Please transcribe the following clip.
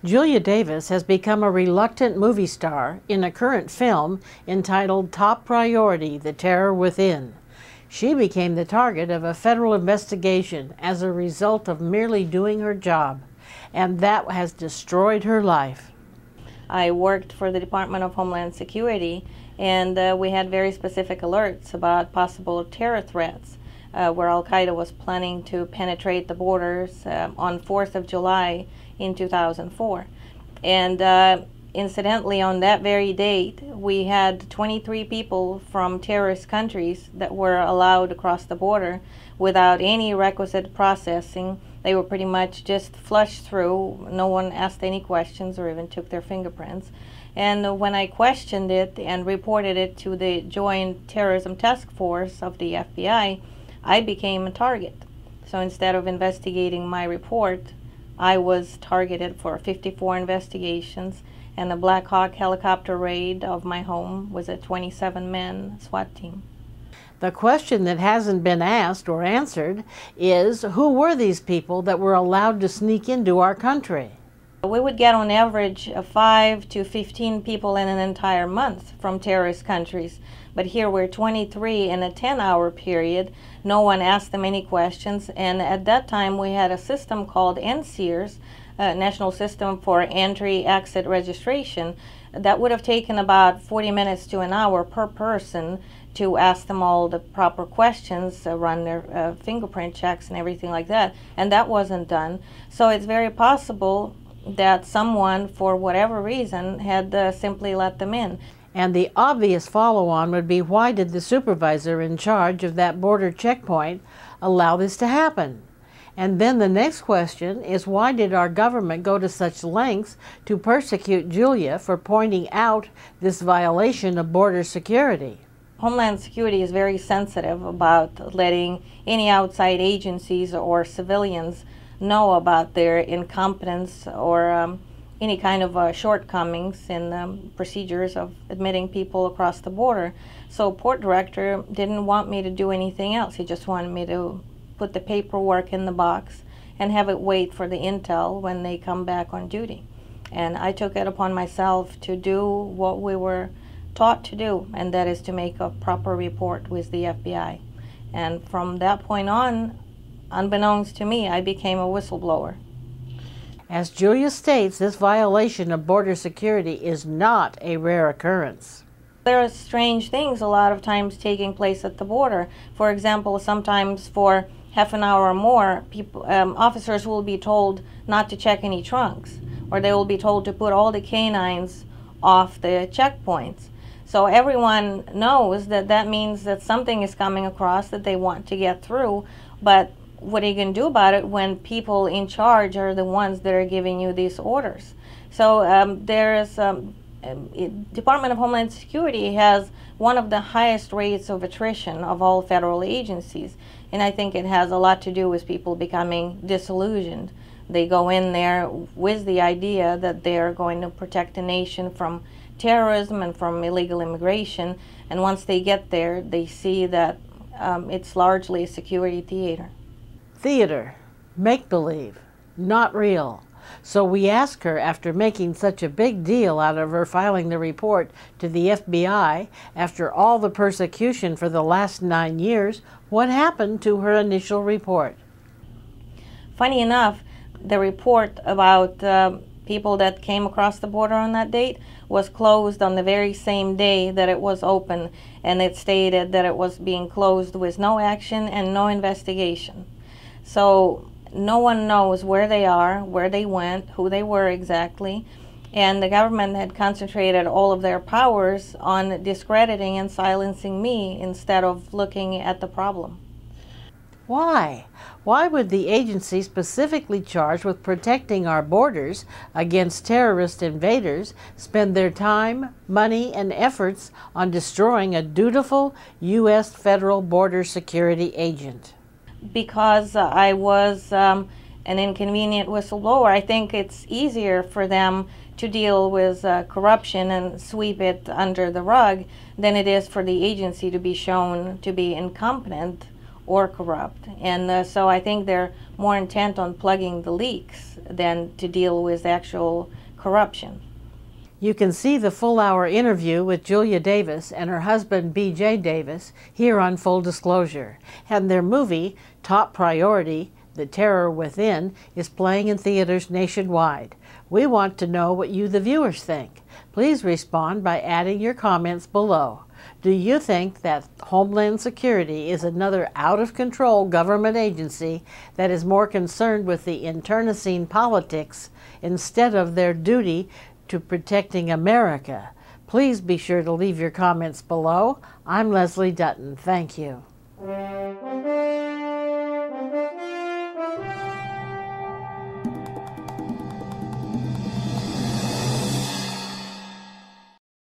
Julia Davis has become a reluctant movie star in a current film entitled Top Priority: The Terror Within. She became the target of a federal investigation as a result of merely doing her job, and that has destroyed her life. I worked for the Department of Homeland Security, and we had very specific alerts about possible terror threats, where Al-Qaeda was planning to penetrate the borders on 4th of July in 2004. And incidentally, on that very date, we had 23 people from terrorist countries that were allowed across the border without any requisite processing. They were pretty much just flushed through. No one asked any questions or even took their fingerprints. And when I questioned it and reported it to the Joint Terrorism Task Force of the FBI, I became a target. So instead of investigating my report, I was targeted for 54 investigations, and the Black Hawk helicopter raid of my home was a 27-man SWAT team. The question that hasn't been asked or answered is, who were these people that were allowed to sneak into our country? We would get on average 5 to 15 people in an entire month from terrorist countries. But here we're 23 in a 10-hour period. No one asked them any questions. And at that time we had a system called NSEERS, National System for Entry-Exit Registration, that would have taken about 40 minutes to an hour per person to ask them all the proper questions, run their fingerprint checks and everything like that. And that wasn't done. So it's very possible that someone, for whatever reason, had simply let them in. And the obvious follow-on would be, why did the supervisor in charge of that border checkpoint allow this to happen? And then the next question is, why did our government go to such lengths to persecute Julia for pointing out this violation of border security? Homeland Security is very sensitive about letting any outside agencies or civilians know about their incompetence or any kind of shortcomings in the procedures of admitting people across the border. So Port Director didn't want me to do anything else. He just wanted me to put the paperwork in the box and have it wait for the intel when they come back on duty. And I took it upon myself to do what we were taught to do, and that is to make a proper report with the FBI. And from that point on, unbeknownst to me, I became a whistleblower. As Julia states, this violation of border security is not a rare occurrence. There are strange things a lot of times taking place at the border. For example, sometimes for half an hour or more, officers will be told not to check any trunks, or they will be told to put all the canines off the checkpoints. So everyone knows that that means that something is coming across that they want to get through, but what are you going to do about it when people in charge are the ones that are giving you these orders? So Department of Homeland Security has one of the highest rates of attrition of all federal agencies, and I think it has a lot to do with people becoming disillusioned. They go in there with the idea that they're going to protect the nation from terrorism and from illegal immigration, and once they get there, they see that it's largely a security theater. Theater, make-believe, not real. So we ask her, after making such a big deal out of her filing the report to the FBI after all the persecution for the last 9 years, what happened to her initial report? Funny enough, the report about people that came across the border on that date was closed on the very same day that it was open, and it stated that it was being closed with no action and no investigation. So no one knows where they are, where they went, who they were exactly, and the government had concentrated all of their powers on discrediting and silencing me instead of looking at the problem. Why? Why would the agency specifically charged with protecting our borders against terrorist invaders spend their time, money, and efforts on destroying a dutiful U.S. Federal Border Security agent? Because I was an inconvenient whistleblower. I think it's easier for them to deal with corruption and sweep it under the rug than it is for the agency to be shown to be incompetent or corrupt. And so I think they're more intent on plugging the leaks than to deal with actual corruption. You can see the full-hour interview with Julia Davis and her husband B.J. Davis here on Full Disclosure. And their movie, Top Priority, The Terror Within, is playing in theaters nationwide. We want to know what you, the viewers, think. Please respond by adding your comments below. Do you think that Homeland Security is another out-of-control government agency that is more concerned with the internecine politics instead of their duty to protecting America? Please be sure to leave your comments below. I'm Leslie Dutton. Thank you.